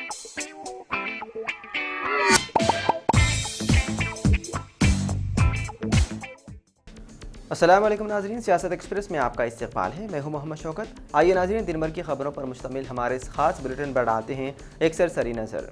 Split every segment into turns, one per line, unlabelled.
अस्सलाम वालेकुम नाज़रीन, सियासत एक्सप्रेस में आपका इस्तकबाल है। मैं हूं मोहम्मद शौकत। आइए नाज़रीन, दिन भर की खबरों पर मुश्तमिल हमारे इस खास बुलेटिन पर डालते हैं एक सरसरी नज़र।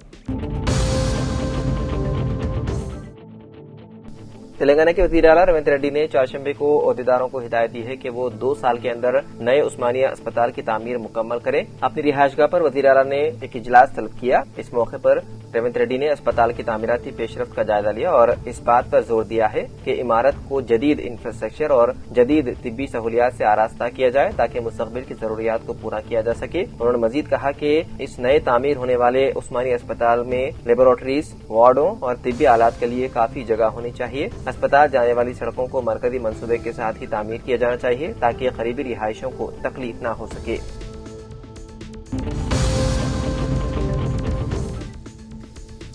तेलंगाना के वज़ीर आला रेवंत रेड्डी ने चारशंबे को ओहदेदारों को हिदायत दी है कि वो 2 साल के अंदर नए उस्मानिया अस्पताल की तामीर मुकम्मल करें। अपनी रिहायशगाह पर वज़ीर आला ने एक इजलास तलब किया। इस मौके पर रेवंत रेड्डी ने अस्पताल की तामीराती पेशरफ्त का जायजा लिया और इस बात पर जोर दिया है कि इमारत को जदीद इंफ्रास्ट्रक्चर और जदीद तिब्बी सहूलियात से आरास्ता किया जाए ताकि मुस्तकबिल की जरूरियात को पूरा किया जा सके। उन्होंने मजीद कहा कि इस नए तामीर होने वाले उस्मानी अस्पताल में लेबोरेटरीज, वार्डों और तिब्बी आलात के लिए काफी जगह होनी चाहिए। अस्पताल जाने वाली सड़कों को मरकजी मंसूबे के साथ ही तामीर किया जाना चाहिए ताकि करीबी रिहायशों को तकलीफ न हो सके।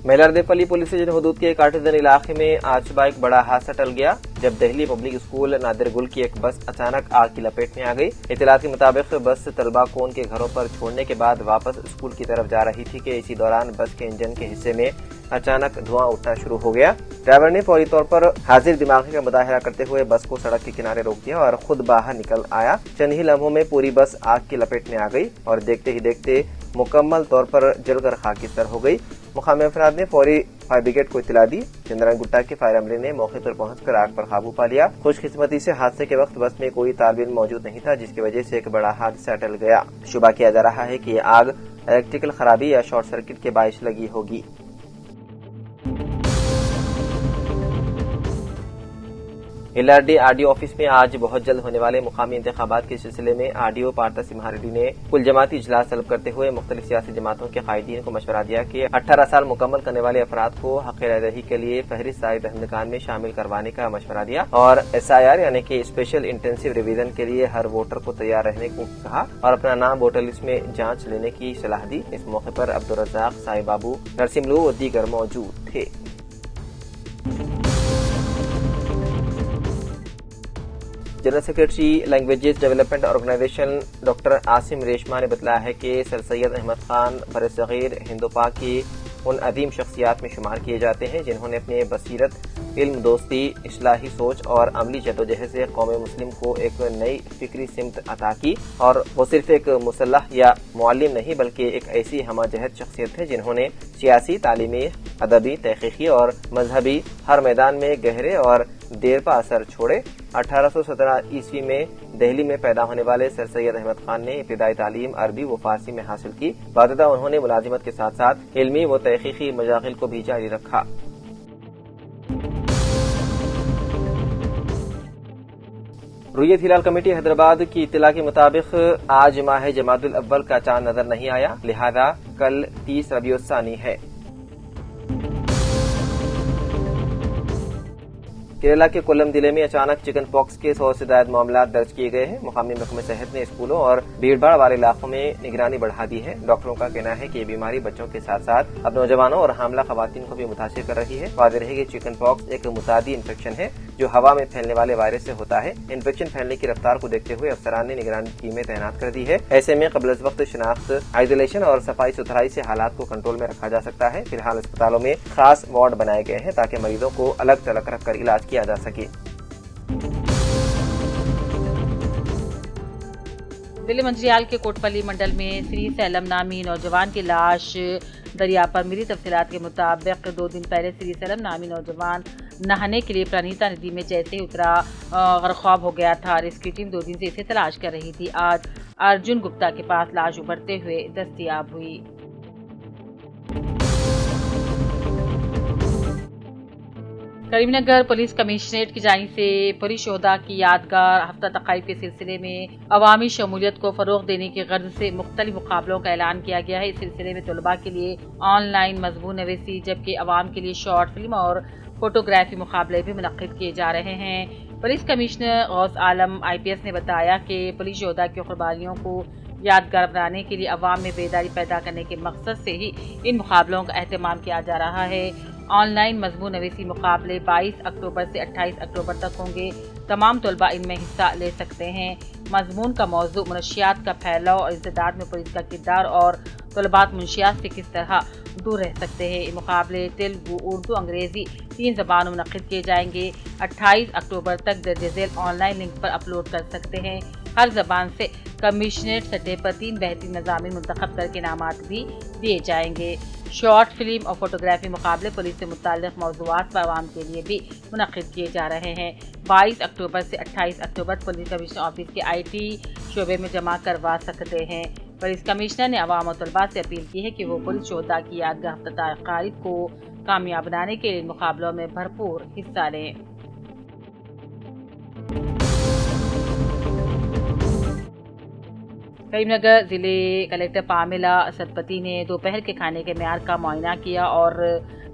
मेलारदेपल्ली पुलिस स्टेशन हदूद के एक आर्टिजन इलाके में आज सुबह एक बड़ा हादसा टल गया जब दिल्ली पब्लिक स्कूल नादिर गुल की एक बस अचानक आग की लपेट में आ गई। इत्तलात के मुताबिक बस तलबा को उनके घरों पर छोड़ने के बाद वापस स्कूल की तरफ जा रही थी कि इसी दौरान बस के इंजन के हिस्से में अचानक धुआं उठना शुरू हो गया। ड्राइवर ने फौरी तौर पर हाजिर दिमागी का मुजाहरा करते हुए बस को सड़क के किनारे रोक दिया और खुद बाहर निकल आया। चंद ही लम्हों में पूरी बस आग की लपेट में आ गई और देखते ही देखते मुकम्मल तौर पर जलकर खाकिस्तान हो गई। मुकामी अफराद ने फौरी फायर ब्रिगेड को इत्तला दी। चंद्रन गुट्टा के फायर अमले ने मौके पर पहुंचकर आग पर काबू पा लिया। खुशकिस्मती से हादसे के वक्त बस में कोई तालिब इल्म मौजूद नहीं था, जिसकी वजह से एक बड़ा हादसा टल गया। शुबा किया जा रहा है कि यह आग इलेक्ट्रिकल खराबी या शॉर्ट सर्किट के बाइस लगी होगी। LRD RDO ऑफिस में आज बहुत जल्द होने वाले मुकामी इंतखाबात के सिलसिले में RDO पार्था सिम्हा रेड्डी ने कुल जमाती इजलास तलब करते हुए मुख्तलिफ सियासी जमातों के कायदीन को मशवरा दिया कि 18 साल मुकम्मल करने वाले अफराद को हक़ राय दही के लिए फहरिस्त सारी दहमदकान में शामिल करवाने का मशवरा दिया और SIR यानी कि स्पेशल इंटेंसिव रिवीजन के लिए हर वोटर को तैयार रहने को कहा और अपना नाम वोटर लिस्ट में जाँच लेने की सलाह दी। इस मौके पर अब्दुल रज़ाक, साई बाबू, नरसिमलू और दीगर मौजूद थे। General secretary languages development organisation doctor Asim Reshma ने बताया है कि सर सैयद अहमद खान बरसगीर हिंदो पाक की उन अजीम शख्सियात में शुमार किए जाते हैं जिन्होंने अपने बसीरत, इल्म, दोस्ती, इस्लाही सोच और अमली जदोजहद से कौम मुस्लिम को एक नई फिक्री सिमत अता की और वो सिर्फ एक मुसल्लह या मुअल्लिम नहीं बल्कि एक ऐसी हमाजहत शख्सियत है जिन्होंने सियासी, तालीमी, अदबी, तहकीकी और मजहबी हर मैदान में गहरे और देरपा असर छोड़े। 1817 ईस्वी में दिल्ली में पैदा होने वाले सर सैयद अहमद खान ने इब्तिदाई तालीम अरबी व फारसी में हासिल की। बाददा उन्होंने मुलाजिमत के साथ साथ इल्मी व तहकीकी मजागिल को भी जारी रखा। रुयत हिलाल कमेटी हैदराबाद की इत्तला के मुताबिक आज माह जमादुल अव्वल का चांद नजर नहीं आया, लिहाजा कल 30 रबीउल सानी है। केरला के कोल्लम जिले में अचानक चिकन पॉक्स के 100 से ज्यादा मामला दर्ज किए गए हैं। मुकामी महकमे सेहत ने स्कूलों और भीड़भाड़ वाले इलाकों में निगरानी बढ़ा दी है। डॉक्टरों का कहना है कि ये बीमारी बच्चों के साथ साथ अब नौजवानों और हामला खवातीन को भी मुतासिर कर रही है। वाज़ेह है कि चिकन पॉक्स एक मुतादी इन्फेक्शन है जो हवा में फैलने वाले वायरस से होता है। इन्फेक्शन फैलने की रफ्तार को देखते हुए अफसरान ने निगरानी टीमें तैनात कर दी है। ऐसे में कबल वक्त शिनाख्त, आइसोलेशन और सफाई सुथराई से हालात को कंट्रोल में रखा जा सकता है। फिलहाल अस्पतालों में खास वार्ड बनाए गए हैं ताकि मरीजों को अलग थलग रखकर इलाज किया जा सके।
दिल्ली मंत्रियाल के कोटपल्ली मंडल में श्री सैलम नामी नौजवान की लाश दरिया पर मिली। तफसीलात के मुताबिक 2 दिन पहले श्री सैलम नामी नौजवान नहाने के लिए प्रणीता नदी में जैसे ही उतरा गरख्वाब हो गया था। रेस्क्यू टीम 2 दिन से इसे तलाश कर रही थी। आज अर्जुन गुप्ता के पास लाश उभरते हुए दस्तयाब हुई। करीमनगर पुलिस कमिश्नरेट की जानिब से पुरी शोहदा की यादगार हफ्ता तकारीब के सिलसिले में अवामी शमूलियत को फरोग देने की गर्ज से मुख्तलिफ मुकाबलों का ऐलान किया गया है। इस सिलसिले में तलबा के लिए ऑनलाइन मजमून नवीसी जबकि अवाम के लिए शॉर्ट फिल्म और फोटोग्राफी मुकाबले भी मुनक्किद किए जा रहे हैं। पुलिस कमिश्नर गौस आलम IPS ने बताया कि पुलिस शोहदा की कुर्बानियों को यादगार बनाने के लिए अवाम में बेदारी पैदा करने के मकसद से ही इन मुकाबलों का एहतमाम किया जा रहा है। ऑनलाइन मजमून नवीसी मुकाबले 22 अक्टूबर से 28 अक्टूबर तक होंगे। तमाम तलबा इनमें हिस्सा ले सकते हैं। मजमून का मौजू मनशियात का फैलाव और इज़्ज़ात में पुलिस का किरदार और तलबात मुंशियात से किस तरह दूर रह सकते हैं। ये मुकाबले तेलुगु, उर्दू, अंग्रेजी 3 ज़बानों में मुनक़्क़िद किए जाएंगे। 28 अक्टूबर तक दर्ज झेल ऑनलाइन लिंक पर अपलोड कर सकते हैं। हर ज़बान से कमिश्नरेट सतह पर 3 बेहतरीन मज़ामीन मुंतखब करके इनामात भी दिए जाएंगे। शॉर्ट फिल्म और फोटोग्राफी मुकाबले पुलिस से मुताल्लिक़ मौज़ूआत पर आवाम के लिए भी मुनक़्क़िद किए जा रहे हैं। 22 अक्टूबर से 28 अक्टूबर पुलिस कमिश्नर ऑफिस के IT शोबे में जमा करवा सकते हैं। पुलिस कमिश्नर ने अवाम और तलबा से अपील की है कि वो पुलिस शोहदा की यादगाह हफ्ता तक़रीब को कामयाब बनाने के लिए मुकाबलों में भरपूर हिस्सा लें। करीमनगर जिले कलेक्टर पामिला सतपति ने दोपहर के खाने के मेयार का मुआयना किया और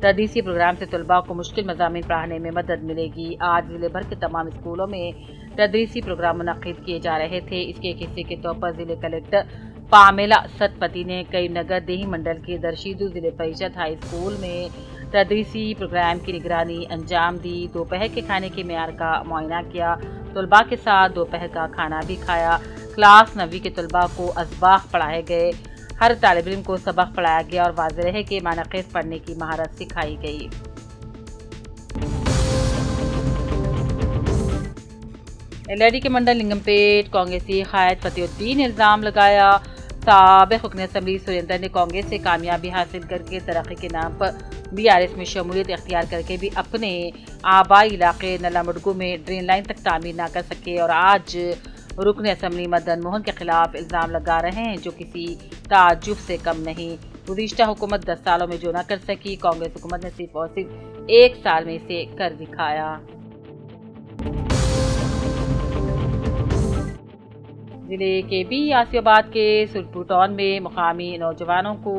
तदरीसी प्रोग्राम से तलबा को मुश्किल मज़ामीन पढ़ाने में मदद मिलेगी। आज जिले भर के तमाम स्कूलों में तदरीसी प्रोग्राम मुनक़्क़िद किए जा रहे थे। इसके एक हिस्से के तौर पर जिले कलेक्टर पामिला सतपति ने करीमनगर देही मंडल के दरशीदू जिले परिषद हाई स्कूल में तदरीसी प्रोग्राम की निगरानी अंजाम दी। दोपहर के खाने के मेयार का मुआयना किया, तलबा के साथ दोपहर का खाना भी खाया। क्लास 9वीं के तलबा को असबाख पढ़ाए गए। हर तालिब इल्म को सबक पढ़ाया गया और वाज़ेह है कि मानक़ीस पढ़ने की महारत सिखाई गई। LRD के मंडल लिंगमपेट कांग्रेसी क़ायद फ़तेहुद्दीन ने इल्ज़ाम लगाया साबिक़ रुकन असम्बली सुरेंद्र ने कांग्रेस से कामयाबी हासिल करके तरक्की के नाम पर BRS में शमूलियत इख्तियार करके भी अपने आबाई इलाके नलामुडगु में ड्रेन लाइन तक तामीर न कर सके और आज रुकन असम्बली मदन मोहन के खिलाफ इल्ज़ाम लगा रहे हैं, जो किसी ताज्जुब से कम नहीं। गुज़िश्ता हुकूमत 10 सालों में जो न कर सकी, कांग्रेस हुकूमत ने सिर्फ और सिर्फ 1 साल में इसे कर दिखाया। जिले के आसिफाबाद के सुल्तान में मुकामी नौजवानों को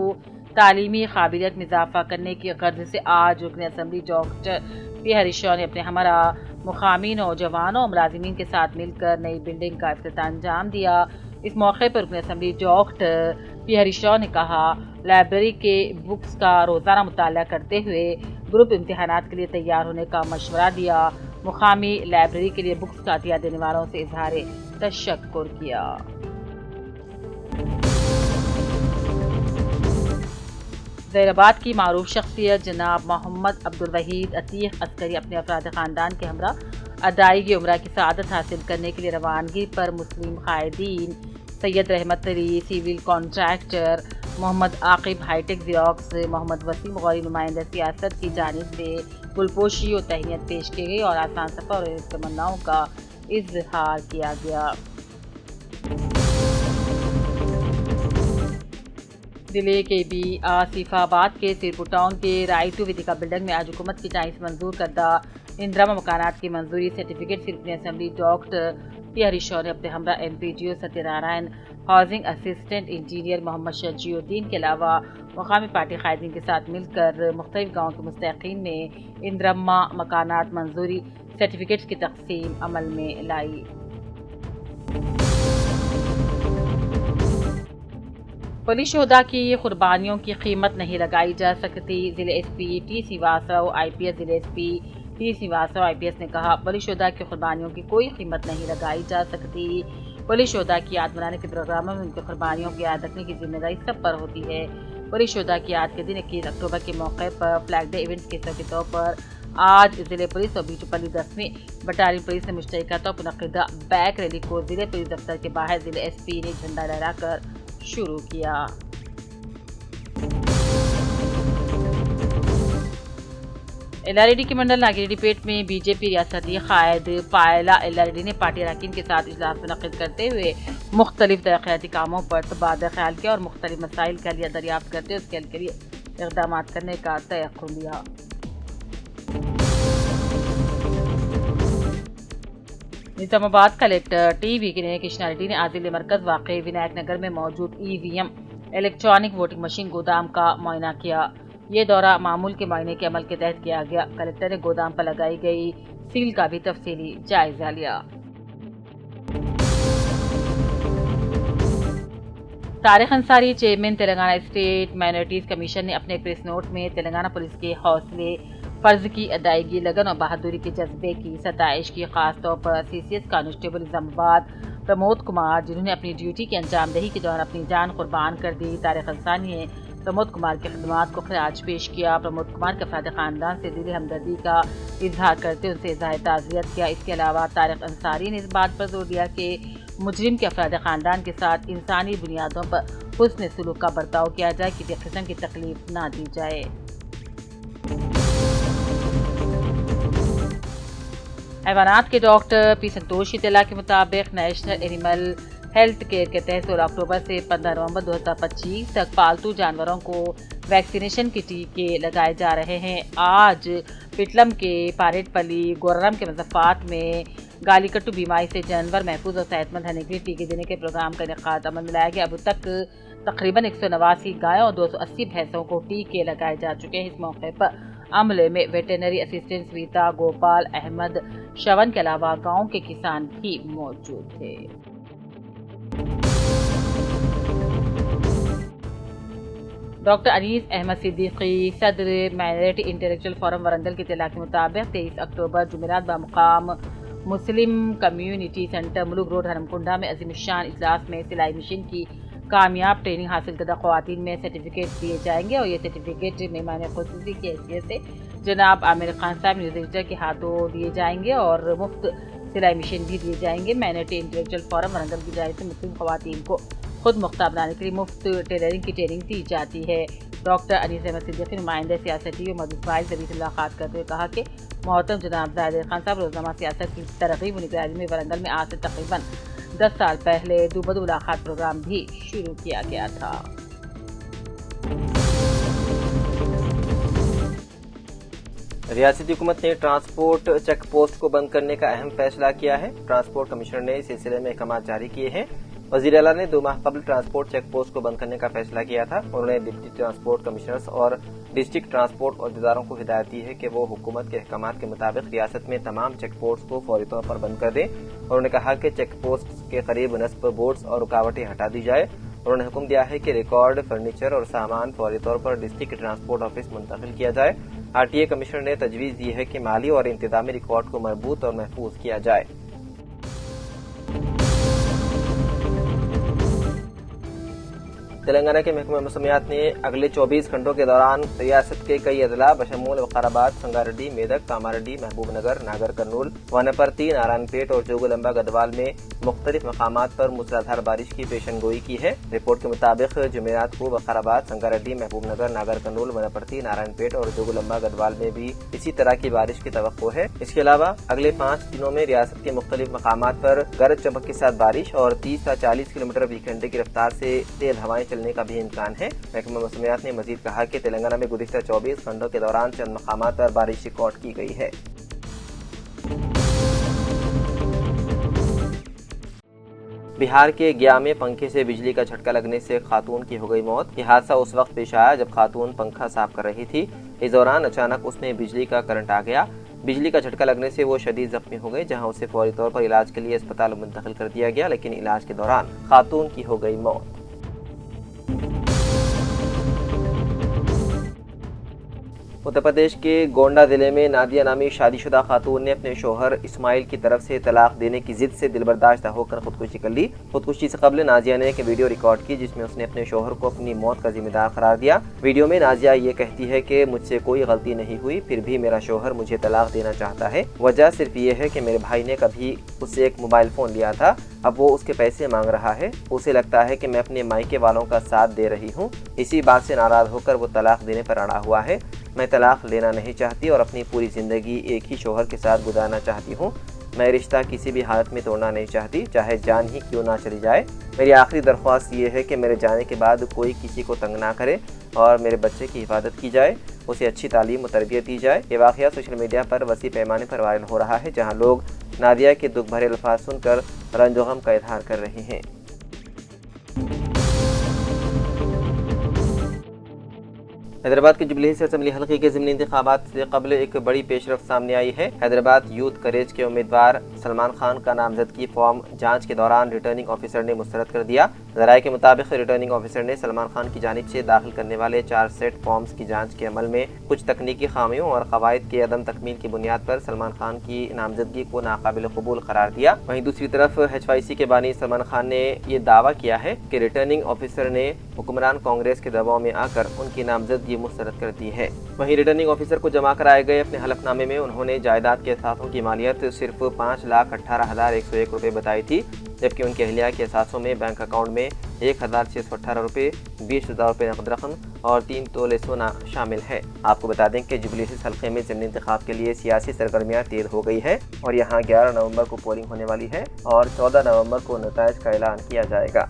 तालीमी काबिलियत में इजाफा करने की गर्ज से आज रुकन असम्बली डॉक्टर पी हरीश ने अपने हमरा मुकामी नौजवानों और मुलाजिमीन के साथ मिलकर नई बिल्डिंग का इफ्तिताह अंजाम दिया। इस मौके पर रुकन असम्बली डॉक्टर पी हरीश ने कहा, लाइब्रेरी के बुक्स का रोज़ाना मुताला करते हुए ग्रुप इम्तिहानात के लिए तैयार होने का मशवरा दिया। मुकामी लाइब्रेरी के लिए बुक्स का अतिया देने वालों से इजहार तशक्कुर किया। ज़ैराबाद की मारूफ शख्सियत जनाब मोहम्मद अब्दुल वहीद अतीक अस्करी अपने अफराद ख़ानदान के हमरा अदायगी उम्रा की सआदत हासिल करने के लिए रवानगी पर मुस्लिम कायदीन Syed Rahmat Ali, civil contractor Mohammed Aqib, hi-tech xerox Mohammed Waseem Ghouri नुमाइंदा सियासत की जानिब से गुलपोशी और तहनीत पेश की गई और आसान सफ़र और तमन्नाओं का इजहार किया गया। जिले के आसिफाबाद के सिरपुर टाउन के राइटू विदिका बिल्डिंग में आज हुकूमत की जानिब से मंजूर करदा इंदिरामा मकानात की मंजूरी सर्टिफिकेट से रुकन असम्बली डॉक्टर पी हरीश ने अपने हमरा MPDO Satyanarayana, housing assistant engineer Mohammed Shajiuddin के अलावा मुकामी पार्टी कायदीन के साथ मिलकर मुख्तलिफ गाँव के मुस्तहिक़ीन में इंदिरामा मकानात मंजूरी सर्टिफिकेट्स की तक़सीम अमल में लाई। पुलिस शोहदा की कुर्बानियों की कीमत नहीं लगाई जा सकती। जिले SP T श्रीवास्तव IPS जिले SP T श्रीवास्तव IPS ने कहा, पुलिस शोहदा की कुर्बानियों की कोई कीमत नहीं लगाई जा सकती। पुलिस शोहदा की याद मनाने के प्रोग्रामों में उनकी कुर्बानियों की याद रखने की जिम्मेदारी सब पर होती है। पुलिस शोहदा की याद के दिन 21 अक्टूबर के मौके पर फ्लैग डे इवेंट्स के हिस्से के तौर पर आज जिले पुलिस और बीचूपल्ली 10वीं बटालियन पुलिस ने मुश्तरका तौर पर मुनक़्क़िदा बैक रैली को जिले पुलिस दफ्तर के बाहर जिले SP ने झंडा लहराकर शुरू किया। LRD के मंडल नागिरेडीपेट में BJP रियासती कायद पायला LRD ने पार्टी अरकान के साथ इजलास मुनक़्क़िद करते हुए मुख्तलिफ तरक्याती कामों पर तबादला ख्याल किया और मुख्तलिफ मसाइल का लिया दरियाफ्त करते हुए उसके हल के लिए इक़दाम करने का तयक़्क़ुन लिया। निजामाबाद कलेक्टर TV कृष्णा रेड्डी ने आज जिले मरकज वाक़े विनायक नगर में मौजूद EVM इलेक्ट्रॉनिक वोटिंग मशीन गोदाम का मुआयना किया। ये दौरा मामूल के मुआयने के अमल के तहत किया गया। कलेक्टर ने गोदाम पर लगाई गई सील का भी तफसीली जायजा लिया। Tariq Ansari chairman Telangana state minorities commission ने अपने प्रेस नोट में तेलंगाना पुलिस के हौसले, फर्ज की अदायगी, लगन और बहादुरी के जज्बे की सताइश की। खास तौर पर CCS कांस्टेबल निजामाबाद प्रमोद कुमार, जिन्होंने अपनी ड्यूटी की अंजामदही के दौरान अपनी जान कुर्बान कर दी। तारिक अंसारी ने प्रमोद कुमार की खिदमात को खराज पेश किया। प्रमोद कुमार के अफराद खानदान से दिली हमदर्दी का इजहार करते उनसे इज़हार ताज़ियत किया। इसके अलावा तारिक अंसारी ने इस बात पर जोर दिया कि मुजरिम के अफराद खानदान के साथ इंसानी बुनियादों पर हुस्न सलूक का बर्ताव किया जाए, किसी किस्म की तकलीफ ना दी जाए। हैवानात के डॉक्टर पी संतोष की इत्तला के मुताबिक नेशनल एनिमल हेल्थ केयर के तहत 16 अक्टूबर से 15 नवंबर 2025 तक पालतू जानवरों को वैक्सीनेशन के टीके लगाए जा रहे हैं। आज पिटलम के पारेटपल्ली गोरम के मज़फ़ात में गालीकट्टू बीमारी से जानवर महफूज और सेहतमंद रहने के लिए टीके देने के प्रोग्राम का इनेकाद अमल में लाया गया। अब तक तकरीबन 189 गायों और 280 भैंसों को टीके लगाए जा चुके हैं। इस मौके पर अमले में वेटरनरी असिस्टेंट स्वीता गोपाल अहमद श्रवण के अलावा गांव के किसान भी मौजूद थे। डॉक्टर अनीस अहमद सिद्दीकी सदर माइनॉरिटी इंटेलेक्चुअल फोरम वरंगल के इत्तला के मुताबिक 23 अक्टूबर जुमेरात बामुकाम मुस्लिम कम्युनिटी सेंटर मुलुक रोड हरमकुंडा में अजीमशान इजलास में सिलाई मशीन की कामयाब ट्रेनिंग हासिल करदा ख्वातीन में सर्टिफिकेट दिए जाएंगे और ये सर्टिफिकेट मेहमान खुसूसी की हैसियत से जनाब आमिर खान साहब न्यूज़ एडिटर के हाथों दिए जाएंगे और मुफ्त सिलाई मशीन भी दिए जाएंगे। माइनॉरिटी इंटेलेक्चुअल फोरम वरंगल की जानिब से मुस्लिम ख्वातीन को खुद मुख्तार बनाने के लिए मुफ्त टेलरिंग की ट्रेनिंग दी जाती है। डॉक्टर अनीस अहमद सिद्दीकी नुमाइंदे सियासती और मदद फाइल जरिए से मुलाकात करते हुए कहा कि मोहतरम जनाब जाहिद खान साहब रोजनामा सियासत की तरगीब व निगरानी में वरंगल में आज से तकरीबन 10 साल पहले दूबदू मुलाकात प्रोग्राम भी शुरू किया गया था।
रियासती हुकूमत ने ट्रांसपोर्ट चेक पोस्ट को बंद करने का अहम फैसला किया है। ट्रांसपोर्ट कमिश्नर ने इस सिलसिले में अहकाम जारी किए हैं। वज़ीर आला ने 2 माह कबल ट्रांसपोर्ट चेक पोस्ट को बंद करने का फैसला किया था। उन्होंने डिप्टी ट्रांसपोर्ट कमिश्नर्स और डिस्ट्रिक्ट ट्रांसपोर्ट अहदेदारों को हिदायत दी है कि वो हुकूमत के अहकाम के मुताबिक रियासत में तमाम चेक पोस्ट को फौरी तौर पर बंद कर दें। उन्होंने कहा कि चेक पोस्ट के करीब नस्ब बोर्ड्स और रुकावटें हटा दी जाए। उन्होंने हुक्म दिया है कि रिकॉर्ड, फर्नीचर और सामान फौरी तौर पर डिस्ट्रिक्ट ट्रांसपोर्ट ऑफिस मुंतकिल किया जाए। आरटीए कमिश्नर ने तजवीज़ दी है कि माली और इंतजामी रिकॉर्ड को मजबूत और महफूज किया जाए। तेलंगाना के महकमा मौसमियात ने अगले 24 घंटों के दौरान रियासत के कई अजला बशमूल वकाराबाद, संगारेड्डी, मेदक, कामारेड्डी, महबूबनगर, नागर कर्नूल, वनपर्ती, नारायणपेट और जोगुलंबा गढ़वाल में मुख्तलिफ मकामात पर मूसलाधार बारिश की पेशनगोई की है। रिपोर्ट के मुताबिक जुमेरात को वकाराबाद, संगारेड्डी, महबूबनगर, नागर कर्नूल, वनपर्ती, नारायणपेट और जोगुलंबा गढ़वाल में भी इसी तरह की बारिश की तवक्को है। इसके अलावा अगले 5 दिनों में रियासत के मुख्तलिफ मकामात पर गरज चमक के साथ बारिश और 30 से 40 किलोमीटर फी घंटे की रफ्तार से तेज हवाएं चलने का भी इम्कान है। महकमा मौसमियात ने मजीद कहा कि तेलंगाना में गुज़िश्ता 24 घंटों के दौरान चंद मकामात पर बारिश रिकॉर्ड की गई है। बिहार के गया में पंखे से बिजली का झटका लगने से खातून की हो गई मौत। यह हादसा उस वक्त पेश आया जब खातून पंखा साफ कर रही थी। इस दौरान अचानक उसमें बिजली का करंट आ गया। बिजली का झटका लगने से वो शदीद जख्मी हो गई, जहां उसे फौरी तौर पर इलाज के लिए अस्पताल मुंतकिल कर दिया गया, लेकिन इलाज के दौरान खातून की हो गई मौत। उत्तर प्रदेश के गोंडा जिले में नादिया नामी शादीशुदा खातून ने अपने शोहर इस्माइल की तरफ से तलाक देने की जिद से दिलबर्दाश्त होकर खुदकुशी कर ली। खुदकुशी से कबल नाजिया ने एक वीडियो रिकॉर्ड की जिसमें उसने अपने शोहर को अपनी मौत का जिम्मेदार करार दिया। वीडियो में नाजिया ये कहती है कि मुझसे कोई गलती नहीं हुई, फिर भी मेरा शोहर मुझे तलाक देना चाहता है। वजह सिर्फ ये है कि मेरे भाई ने कभी उससे एक मोबाइल फोन लिया था, अब वो उसके पैसे मांग रहा है। उसे लगता है कि मैं अपने मायके वालों का साथ दे रही हूँ। इसी बात से नाराज होकर वो तलाक देने पर अड़ा हुआ है। मैं तलाक लेना नहीं चाहती और अपनी पूरी ज़िंदगी एक ही शोहर के साथ गुजारना चाहती हूँ। मैं रिश्ता किसी भी हालत में तोड़ना नहीं चाहती, चाहे जान ही क्यों ना चली जाए। मेरी आखिरी दरख्वास्त ये है कि मेरे जाने के बाद कोई किसी को तंग ना करे और मेरे बच्चे की हिफाजत की जाए, उसे अच्छी तालीम और तरबियत दी जाए। ये वाक़या सोशल मीडिया पर वसी पैमाने पर वायरल हो रहा है, जहाँ लोग नादिया के दुख भरे अल्फाज सुनकर रंज गम का इजहार कर रहे हैं। حیدرآباد کے جبلی ہلز اسمبلی حلقے کے ضمنی انتخابات سے قبل ایک بڑی پیش رفت سامنے آئی ہے۔ حیدرآباد یوتھ کریج کے امیدوار سلمان خان کا نامزدگی فارم جانچ کے دوران ریٹرننگ آفیسر نے مسترد کر دیا۔ ذرائع کے مطابق ریٹرننگ آفیسر نے سلمان خان کی جانب سے داخل کرنے والے 4 سیٹ فارمز کی جانچ کے عمل میں کچھ تکنیکی خامیوں اور قواعد کے عدم تکمیل کی بنیاد پر سلمان خان کی نامزدگی کو ناقابل قبول قرار دیا۔ وہیں دوسری طرف HYC کے بانی سلمان خان نے یہ دعویٰ کیا ہے کہ ریٹرننگ آفیسر نے حکمران کانگریس کے دباؤ میں آ کر ان کی نامزدگی مسترد کر دی ہے۔ وہیں ریٹرننگ آفیسر کو جمع کرائے گئے اپنے حلف نامے میں انہوں نے جائیداد کے اثاثوں کی مالیت صرف 5,18,101 روپے بتائی تھی، جبکہ ان کے اہلیہ کے اثاثوں میں بینک اکاؤنٹ میں 1,618 روپے، 20,000 روپے نقد رقم اور 3 تولے سونا شامل ہے۔ آپ کو بتا دیں کہ جبلی ہلز حلقے میں ضمنی انتخاب کے لیے سیاسی سرگرمیاں تیز ہو گئی ہے اور یہاں 11 نومبر کو پولنگ ہونے والی ہے اور 14 نومبر کو نتائج کا اعلان کیا جائے گا۔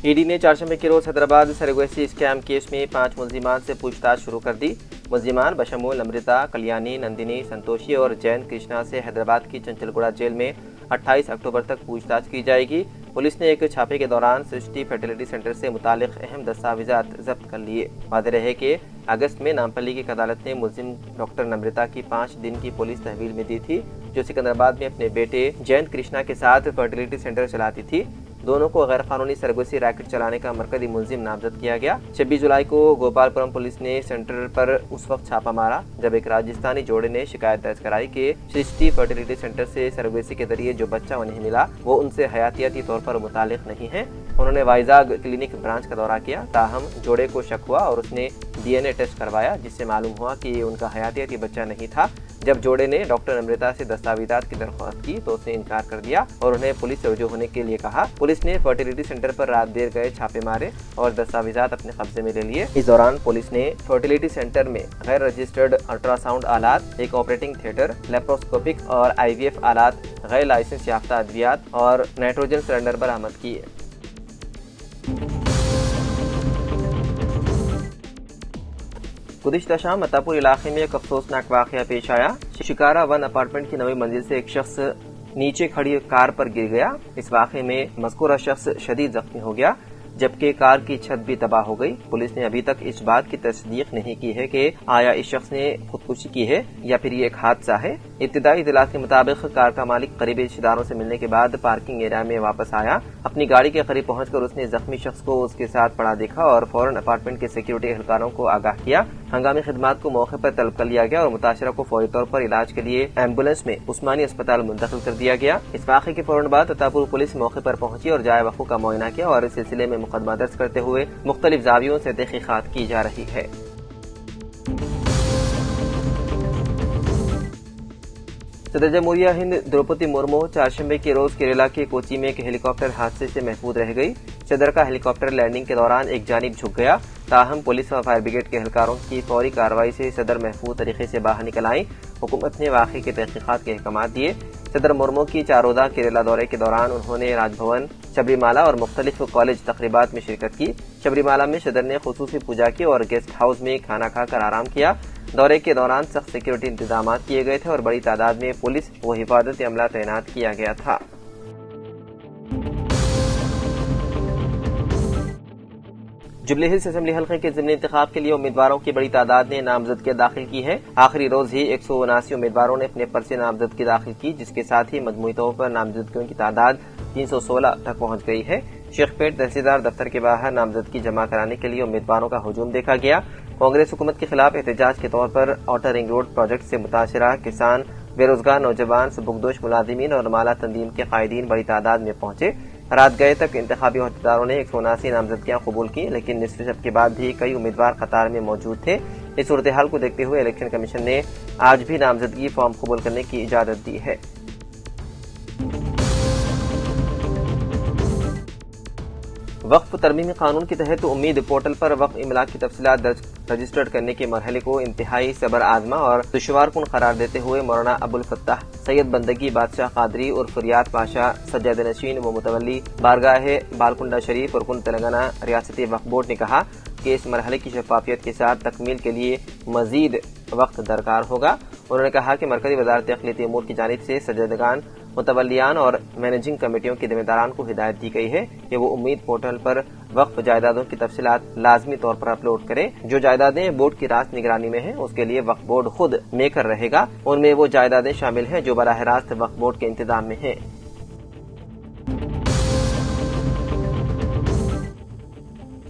ED نے چہارشنبے کے روز حیدرآباد سرگوسی اسکیم کیس میں 5 ملزمان سے پوچھ تاچھ شروع کر دی۔ ملزمان بشمول امرتا، کلیانی، نندنی، سنتوشی اور جین کرشنا سے حیدرآباد کی چنچل گوڑہ جیل میں 28 اکتوبر تک پوچھ تاچھ کی جائے گی۔ پولیس نے ایک چھاپے کے دوران سرشٹی فرٹیلیٹی سینٹر سے متعلق اہم دستاویزات ضبط کر لیے۔ واضح رہے کہ اگست میں نامپلی کی ایک عدالت نے ملزم ڈاکٹر نمرتا کی 5 دن کی پولیس تحویل میں دی تھی، جو سکندرآباد میں اپنے بیٹے جین کرشنا کے ساتھ فرٹیلیٹی سینٹر چلاتی تھی۔ دونوں کو غیر قانونی سرگوسی ریکٹ چلانے کا مرکزی ملزم نامزد کیا گیا۔ 26 جولائی کو گوپال پورم پولیس نے سینٹر پر اس وقت چھاپا مارا جب ایک راجستھانی جوڑے نے شکایت درج کرائی کہ سرشٹی فرٹیلیٹی سینٹر سے سرگوسی کے ذریعے جو بچہ انہیں ملا وہ ان سے حیاتیاتی طور پر متعلق نہیں ہے۔ انہوں نے وائزاگ کلینک برانچ کا دورہ کیا، تاہم جوڑے کو شک ہوا اور اس نے DNA ٹیسٹ کروایا، جس سے معلوم ہوا کہ یہ ان کا حیاتیاتی بچہ نہیں تھا۔ جب جوڑے نے ڈاکٹر امرتا سے دستاویزات کی درخواست کی تو اس نے انکار کر دیا اور انہیں پولیس سے رجوع ہونے کے لیے کہا۔ پولیس نے فرٹیلیٹی سینٹر پر رات دیر گئے چھاپے مارے اور دستاویزات اپنے قبضے میں لے لیے۔ اس دوران پولیس نے فرٹیلیٹی سینٹر میں غیر رجسٹرڈ الٹرا ساؤنڈ آلات، ایک آپریٹنگ تھیٹر، لیپروسکوپک اور IVF آلات، غیر لائسنس یافتہ ادویات اور نائٹروجن سلنڈر برآمد کیے۔ گزشتہ شام متاپور علاقے میں ایک افسوسناک واقعہ پیش آیا۔ شکارا 1 اپارٹمنٹ کی 9ویں منزل سے ایک شخص نیچے کھڑی کار پر گر گیا۔ اس واقعے میں مذکورہ شخص شدید زخمی ہو گیا، جبکہ کار کی چھت بھی تباہ ہو گئی۔ پولیس نے ابھی تک اس بات کی تصدیق نہیں کی ہے کہ آیا اس شخص نے خودکشی کی ہے یا پھر یہ ایک حادثہ ہے۔ ابتدائی اطلاعات کے مطابق کار کا مالک قریبی رشتہ داروں سے ملنے کے بعد پارکنگ ایریا میں واپس آیا۔ اپنی گاڑی کے قریب پہنچ کر اس نے زخمی شخص کو اس کے ساتھ پڑا دیکھا اور فوراً اپارٹمنٹ کے سیکیورٹی اہلکاروں کو آگاہ کیا۔ ہنگامی خدمات کو موقع پر طلب کر لیا گیا اور متاثرہ کو فوری طور پر علاج کے لیے ایمبولینس میں عثمانی اسپتال منتقل کر دیا گیا۔ اس واقعے کے فوراً بعد عطاپور پولیس موقع پر پہنچی اور جائے وقوع کا معائنہ کیا اور اس سلسلے میں مقدمہ درج کرتے ہوئے مختلف زاویوں سے تحقیقات کی جا رہی ہے۔ صدر جمہوریہ ہند دروپدی مرمو چہارشنبے کے روز کیرلا کے کوچی میں ایک ہیلی کاپٹر حادثے سے محفوظ رہ گئی۔ صدر کا ہیلی کاپٹر لینڈنگ کے دوران ایک جانب جھک گیا، تاہم پولیس و فائر بریگیڈ کے اہلکاروں کی فوری کارروائی سے صدر محفوظ طریقے سے باہر نکل آئیں۔ حکومت نے واقعے کی تحقیقات کے احکامات دیے۔ صدر مرمو کی 4 روزہ کیرلا دورے کے دوران انہوں نے راج بھون، شبری مالا اور مختلف کالج تقریبات میں شرکت کی۔ شبری مالا میں صدر نے خصوصی پوجا کی اور گیسٹ ہاؤس میں کھانا کھا کر آرام کیا۔ دورے کے دوران سخت سیکیورٹی انتظامات کیے گئے تھے اور بڑی تعداد میں پولیس و حفاظتی عملہ تعینات کیا گیا تھا۔ جبلی ہلز اسمبلی حلقے کے ضمنی انتخاب کے لیے امیدواروں کی بڑی تعداد نے نامزدگیاں داخل کی ہے۔ آخری روز ہی 179 امیدواروں نے اپنے پرچے نامزدگی داخل کی، جس کے ساتھ ہی مجموعی طور پر نامزدگیوں کی تعداد 316 تک پہنچ گئی ہے۔ شیخ پیٹ تحصیلدار دفتر کے باہر نامزدگی جمع کرانے کے لیے امیدواروں کا ہجوم دیکھا گیا۔ کانگریس حکومت کے خلاف احتجاج کے طور پر آؤٹر رنگ روڈ پروجیکٹ سے متاثرہ کسان، بے روزگار نوجوان، سبکدوش ملازمین اور مالا تنظیم کے قائدین بڑی تعداد میں پہنچے۔ رات گئے تک انتخابی عہدیداروں نے 179 نامزدگیاں قبول کی، لیکن نصف شب کے بعد بھی کئی امیدوار قطار میں موجود تھے۔ اس صورتحال کو دیکھتے ہوئے الیکشن کمیشن نے آج بھی نامزدگی فارم قبول کرنے کی اجازت دی ہے۔ وقف ترمیمی قانون کے تحت امید پورٹل پر وقف املاک کی تفصیلات رجسٹرڈ کرنے کے مرحلے کو انتہائی صبر آزما اور دشوار کن قرار دیتے ہوئے مولانا ابو الفتح سید بندگی بادشاہ قادری اور فریاد پاشا سجادہ نشین و متولی بارگاہ بالکنڈہ شریف اور کن تلنگانہ ریاستی وقف بورڈ نے کہا کہ اس مرحلے کی شفافیت کے ساتھ تکمیل کے لیے مزید وقت درکار ہوگا۔ انہوں نے کہا کہ مرکزی وزارت اقلیتی امور کی جانب سے سجادگان متولیان اور مینیجنگ کمیٹیوں کے ذمہ داران کو ہدایت دی گئی ہے کہ وہ امید پورٹل پر وقف جائیدادوں کی تفصیلات لازمی طور پر اپلوڈ کریں۔ جو جائیدادیں بورڈ کی راست نگرانی میں ہیں اس کے لیے وقف بورڈ خود میکر رہے گا، ان میں وہ جائیدادیں شامل ہیں جو براہ راست وقف بورڈ کے انتظام میں ہیں۔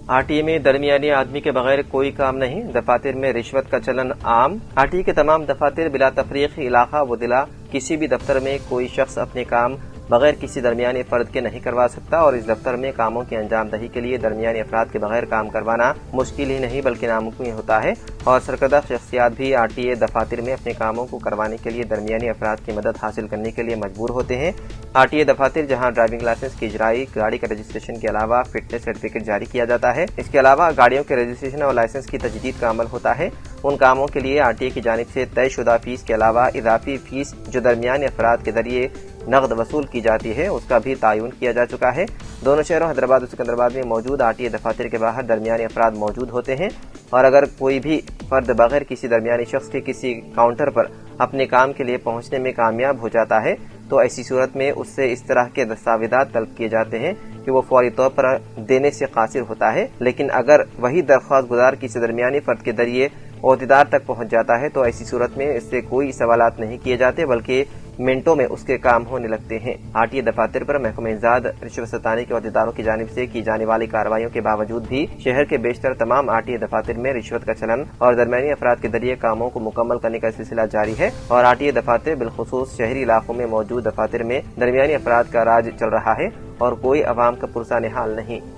آر ٹی اے میں درمیانی آدمی کے بغیر کوئی کام نہیں، دفاتر میں رشوت کا چلن عام۔ آر ٹی اے کے تمام دفاتر بلا تفریق علاقہ و ضلع کسی بھی دفتر میں کوئی شخص اپنے کام بغیر کسی درمیانی فرد کے نہیں کروا سکتا، اور اس دفتر میں کاموں کی انجام دہی کے لیے درمیانی افراد کے بغیر کام کروانا مشکل ہی نہیں بلکہ ناممکن ہوتا ہے، اور سرکردہ شخصیات بھی آر ٹی اے دفاتر میں اپنے کاموں کو کروانے کے لیے درمیانی افراد کی مدد حاصل کرنے کے لیے مجبور ہوتے ہیں۔ آر ٹی اے دفاتر جہاں ڈرائیونگ لائسنس کی اجرائی، گاڑی کا رجسٹریشن کے علاوہ فٹنس سرٹیفکیٹ جاری کیا جاتا ہے، اس کے علاوہ گاڑیوں کے رجسٹریشن اور لائسنس کی تجدید کا عمل ہوتا ہے، ان کاموں کے لیے آر ٹی اے کی جانب سے طے شدہ فیس کے علاوہ اضافی فیس جو درمیانی افراد کے ذریعے نقد وصول کی جاتی ہے اس کا بھی تعین کیا جا چکا ہے۔ دونوں شہروں حیدرآباد اور سکندرآباد میں موجود آر ٹی اے دفاتر کے باہر درمیانی افراد موجود ہوتے ہیں، اور اگر کوئی بھی فرد بغیر کسی درمیانی شخص کے کسی کاؤنٹر پر اپنے کام کے لیے پہنچنے میں کامیاب ہو جاتا ہے تو ایسی صورت میں اس سے اس طرح کے دستاویزات طلب کیے جاتے ہیں کہ وہ فوری طور پر دینے سے قاصر ہوتا ہے، لیکن اگر وہی درخواست گزار کسی درمیانی فرد کے ذریعے عہدیدار تک پہنچ جاتا ہے تو ایسی صورت میں اس سے کوئی سوالات نہیں کیے جاتے بلکہ منٹوں میں اس کے کام ہونے لگتے ہیں۔ آر ٹی اے دفاتر پر محکمہ انزاد رشوت ستانی کے عہدیداروں کی جانب سے کی جانے والی کارروائیوں کے باوجود بھی شہر کے بیشتر تمام آر ٹی اے دفاتر میں رشوت کا چلن اور درمیانی افراد کے ذریعے کاموں کو مکمل کرنے کا سلسلہ جاری ہے، اور آر ٹی اے دفاتر بالخصوص شہری علاقوں میں موجود دفاتر میں درمیانی افراد کا راج چل رہا ہے اور کوئی عوام کا پرسہ نحال نہیں۔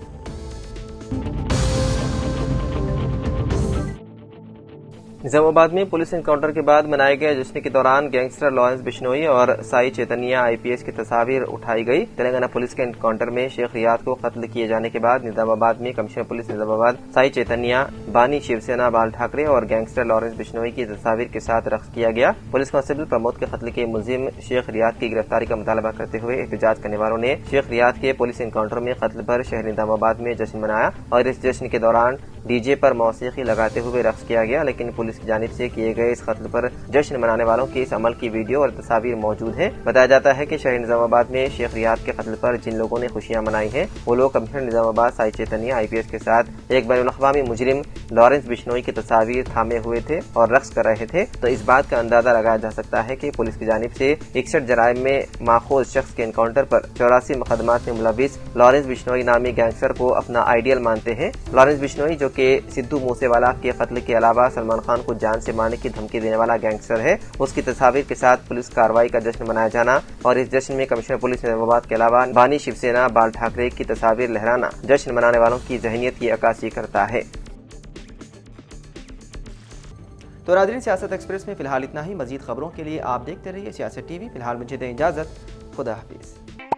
نظام آباد میں پولیس انکاؤنٹر کے بعد منائے گئے جشن کے دوران گینگسٹر لارنس بشنوئی اور سائی چیتنیہ آئی پی ایس کی تصاویر اٹھائی گئی۔ تلنگانہ پولیس کے انکاؤنٹر میں شیخ ریاض کو قتل کیے جانے کے بعد نظام آباد میں کمشنر پولیس نظام آباد سائی چیتنیہ، بانی شیو سینا بال ٹھاکرے اور گینگسٹر لارنس بشنوئی کی تصاویر کے ساتھ رقص کیا گیا۔ پولیس کانسٹیبل پرمود کے قتل کے ملزم شیخ ریاض کی گرفتاری کا مطالبہ کرتے ہوئے احتجاج کرنے والوں نے شیخ ریاض کے پولیس انکاؤنٹر میں قتل پر شہر نظام آباد میں جشن منایا، اور اس جشن کے دوران ڈی جے پر موسیقی لگاتے ہوئے رقص کیا گیا، لیکن پولیس کی جانب سے کیے گئے اس قتل پر جشن منانے والوں کی اس عمل کی ویڈیو اور تصاویر موجود ہیں۔ بتایا جاتا ہے کہ شہر نظام آباد میں شیخ ریاض کے قتل پر جن لوگوں نے خوشیاں منائی ہیں وہ لوگ کمشنر نظام آباد سائی چیتنیہ آئی پی ایس کے ساتھ ایک بین الاقوامی مجرم لارنس بشنوئی کی تصاویر تھامے ہوئے تھے اور رقص کر رہے تھے، تو اس بات کا اندازہ لگایا جا سکتا ہے کہ پولیس کی جانب سے 61 جرائم میں ماخوذ شخص کے انکاؤنٹر پر 84 مقدمات میں ملوث لارنس بشنوئی نامی گینگسٹر کو اپنا آئیڈیل مانتے ہیں۔ لارنس بشنوئی جو کہ سدھو موسے والا کے قتل کے علاوہ سلمان خان کو جان سے مارنے کی دھمکی دینے والا گینگسٹر ہے، اس کی تصاویر کے ساتھ پولیس کارروائی کا جشن منایا جانا اور اس جشن میں کمشنر پولیس نظام آباد کے علاوہ بانی شیو سینا بال ٹھاکرے کی تصاویر لہرانا جشن منانے والوں کی ذہنیت کی عکاسی کرتا ہے۔ تو ناظرین، سیاست ایکسپریس میں فی الحال اتنا ہی۔ مزید خبروں کے لیے آپ دیکھتے رہیے سیاست ٹی وی۔ فی الحال مجھے دیں اجازت، خدا حافظ۔